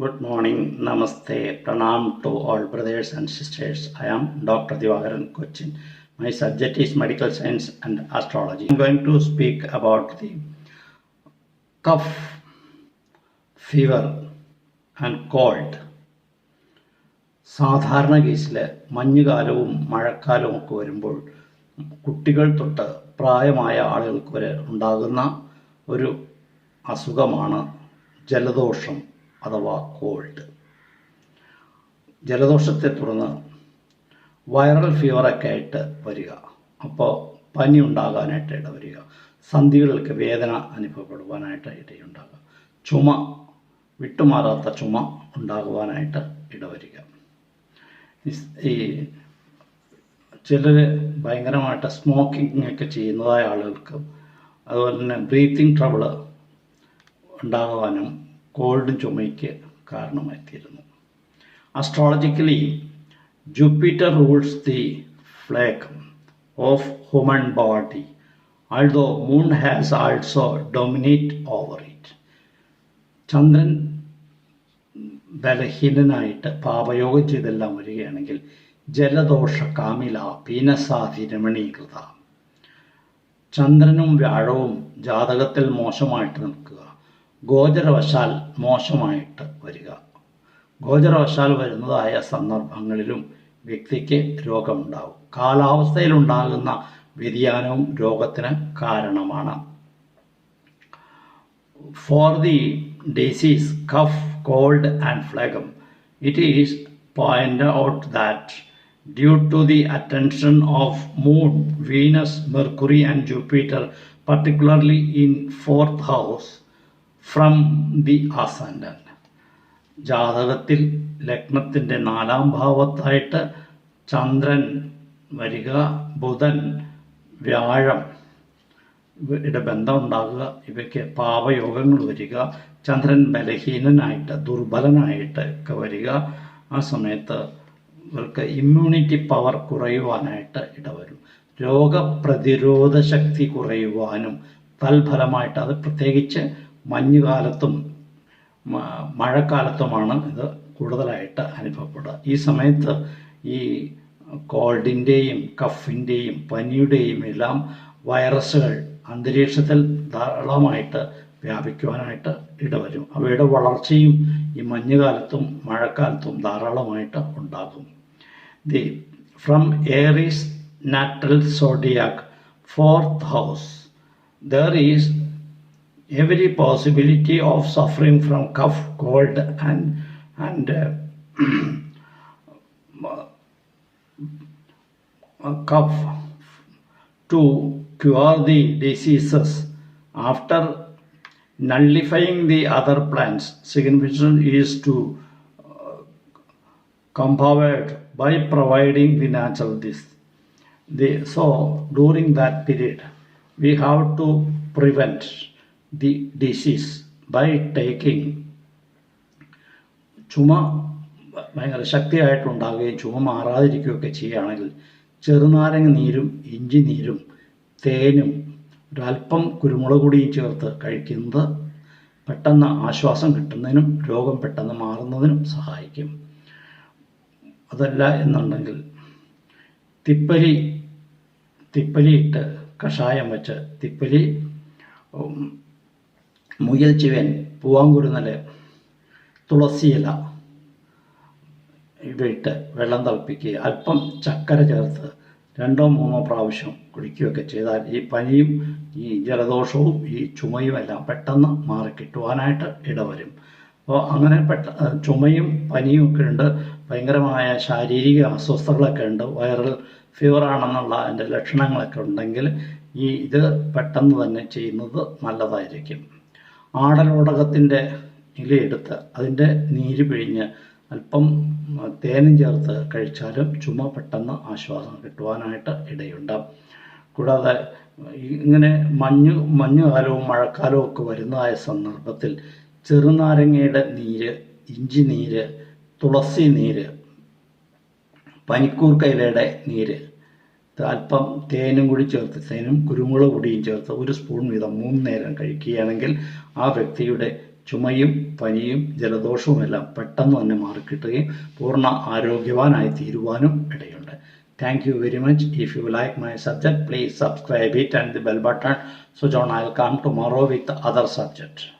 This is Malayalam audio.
Good morning, Namaste, Pranam to all brothers and sisters. I am Dr. Divakaran Cochin. My subject is medical science and astrology. I am going to speak about the cough, fever and cold. സാധാരണ കേസിൽ മഞ്ഞുകാലവും മഴക്കാലവും ഒക്കെ വരുമ്പോൾ കുട്ടികൾ തൊട്ട് പ്രായമായ ആളുകൾക്ക് വരെ ഉണ്ടാകുന്ന ഒരു അസുഖമാണ് ജലദോഷം അഥവാ കോൾഡ്. ജലദോഷത്തെ തുടർന്ന് വൈറൽ ഫീവറൊക്കെ ആയിട്ട് വരിക, അപ്പോൾ പനി ഉണ്ടാകാനായിട്ട് ഇടവരിക, സന്ധികൾക്ക് വേദന അനുഭവപ്പെടുവാനായിട്ട് ഇടയുണ്ടാകുക, ചുമ വിട്ടുമാറാത്ത ചുമ ഉണ്ടാകുവാനായിട്ട് ഇടവരിക. ഈ ചിലർ ഭയങ്കരമായിട്ട് സ്മോക്കിംഗ് ഒക്കെ ചെയ്യുന്നതായ ആളുകൾക്ക് അതുപോലെ തന്നെ ബ്രീത്തിങ് ട്രബിള് ഉണ്ടാകുവാനും കോൾഡും ചുമയ്ക്ക് കാരണമായിത്തീരുന്നു. Astrologically Jupiter rules the phlegm of human body, although moon has also dominate over it. ചന്ദ്രൻ ബലഹീനനായിട്ട് പാപയോഗം ചെയ്തെല്ലാം വരികയാണെങ്കിൽ ജലദോഷ കാമില പീനസാധി രമണീകൃത. ചന്ദ്രനും വ്യാഴവും ജാതകത്തിൽ മോശമായിട്ട് നിൽക്കുക, ഗോചരവശാൽ മോശമായിട്ട് വരിക. ഗോചരവശാൽ വരുന്നതായ സന്ദർഭങ്ങളിലും വ്യക്തിക്ക് രോഗമുണ്ടാകും. കാലാവസ്ഥയിലുണ്ടാകുന്ന വ്യതിയാനവും രോഗത്തിന് കാരണമാണ്. For the disease cough, cold and phlegm, it is pointed out that due to the attention of Moon, Venus, Mercury and Jupiter, particularly in 4th house from the ascendant, ജാതകത്തിൽ ലഗ്നത്തിൻ്റെ 4ാം ഭാവത്തായിട്ട് ചന്ദ്രൻ വരിക, ബുധൻ, വ്യാഴം ഇവയുടെ ബന്ധം ഉണ്ടാകുക, ഇവയ്ക്ക് പാപയോഗങ്ങൾ വരിക, ചന്ദ്രൻ ബലഹീനനായിട്ട് ദുർബലനായിട്ട് ഒക്കെ വരിക. ആ സമയത്ത് ഇവർക്ക് ഇമ്മ്യൂണിറ്റി പവർ കുറയുവാനായിട്ട് ഇടവരും. രോഗപ്രതിരോധ ശക്തി കുറയുവാനും തൽഫലമായിട്ട്, അത് പ്രത്യേകിച്ച് മഞ്ഞുകാലത്തും മഴക്കാലത്തുമാണ് ഇത് കൂടുതലായിട്ട് അനുഭവപ്പെടുക. ഈ സമയത്ത് ഈ കോൾഡിൻ്റെയും കഫിൻ്റെയും പനിയുടെയും എല്ലാം വൈറസുകൾ അന്തരീക്ഷത്തിൽ ധാരാളമായിട്ട് വ്യാപിക്കുവാനായിട്ട് ഇടവരും. അവയുടെ വളർച്ചയും ഈ മഞ്ഞുകാലത്തും മഴക്കാലത്തും ധാരാളമായിട്ട് ഉണ്ടാകും. From Aries natal zodiac 4th house, there is every possibility of suffering from cough, cold and cough. To cure the diseases after nullifying the other plants, significant is to compound by providing the natural this. So during that period we have to prevent the disease by taking, ചുമ ഭയങ്കര ശക്തിയായിട്ടുണ്ടാകുകയും ചുമ മാറാതിരിക്കുകയൊക്കെ ചെയ്യുകയാണെങ്കിൽ ചെറുനാരങ്ങ നീരും ഇഞ്ചി നീരും തേനും ഒരല്പം കുരുമുളക് പൊടിയും ചേർത്ത് കഴിക്കുന്നത് പെട്ടെന്ന് ആശ്വാസം കിട്ടുന്നതിനും രോഗം പെട്ടെന്ന് മാറുന്നതിനും സഹായിക്കും. അതല്ല എന്നുണ്ടെങ്കിൽ തിപ്പലിയിട്ട് കഷായം വെച്ച്, തിപ്പലി, മുയൽ ചിവൻ, പൂവാങ്കുരുന്നൽ, തുളസിയില ഇവയിട്ട് വെള്ളം തിളപ്പിക്കുക, അല്പം ചക്കര ചേർത്ത് 2-3 പ്രാവശ്യം കുടിക്കുകയൊക്കെ ചെയ്താൽ ഈ പനിയും ഈ ജലദോഷവും ഈ ചുമയും എല്ലാം പെട്ടെന്ന് മാറിക്കിട്ടുവാനായിട്ട് ഇടവരും. അപ്പോൾ അങ്ങനെ ചുമയും പനിയും ഒക്കെ ഉണ്ട്, ഭയങ്കരമായ ശാരീരിക അസ്വസ്ഥതകളൊക്കെ ഉണ്ട്, വൈറൽ ഫീവർ ആണെന്നുള്ള അതിൻ്റെ ലക്ഷണങ്ങളൊക്കെ ഉണ്ടെങ്കിൽ ഇത് പെട്ടെന്ന് തന്നെ ചെയ്യുന്നത് നല്ലതായിരിക്കും. ആടലോടകത്തിൻ്റെ ഇലയെടുത്ത് അതിൻ്റെ നീര് പിഴിഞ്ഞ് അല്പം തേനും ചേർത്ത് കഴിച്ചാലും ചുമ പെട്ടെന്ന് ആശ്വാസം കിട്ടുവാനായിട്ട് ഇടയുണ്ട്. കൂടാതെ ഇങ്ങനെ മഞ്ഞുകാലവും മഴക്കാലവും ഒക്കെ വരുന്നതായ സന്ദർഭത്തിൽ ചെറുനാരങ്ങയുടെ നീര്, ഇഞ്ചി നീര്, തുളസി നീര്, പനിക്കൂർക്കയിലയുടെ നീര്, അല്പം തേനും കൂടി ചേർത്ത്, തേനും കുരുമുളക് പൊടിയും ചേർത്ത് 1 സ്പൂൺ വീതം 3 നേരം കഴിക്കുകയാണെങ്കിൽ ആ വ്യക്തിയുടെ ചുമയും പനിയും ജലദോഷവും എല്ലാം പെട്ടെന്ന് തന്നെ മാറിക്കിട്ടുകയും പൂർണ്ണ ആരോഗ്യവാനായി തീരുവാനും ഇടയുണ്ട്. Thank you very much. If you like my subject, please subscribe it and the bell button. So John, I'll come tomorrow with other subject.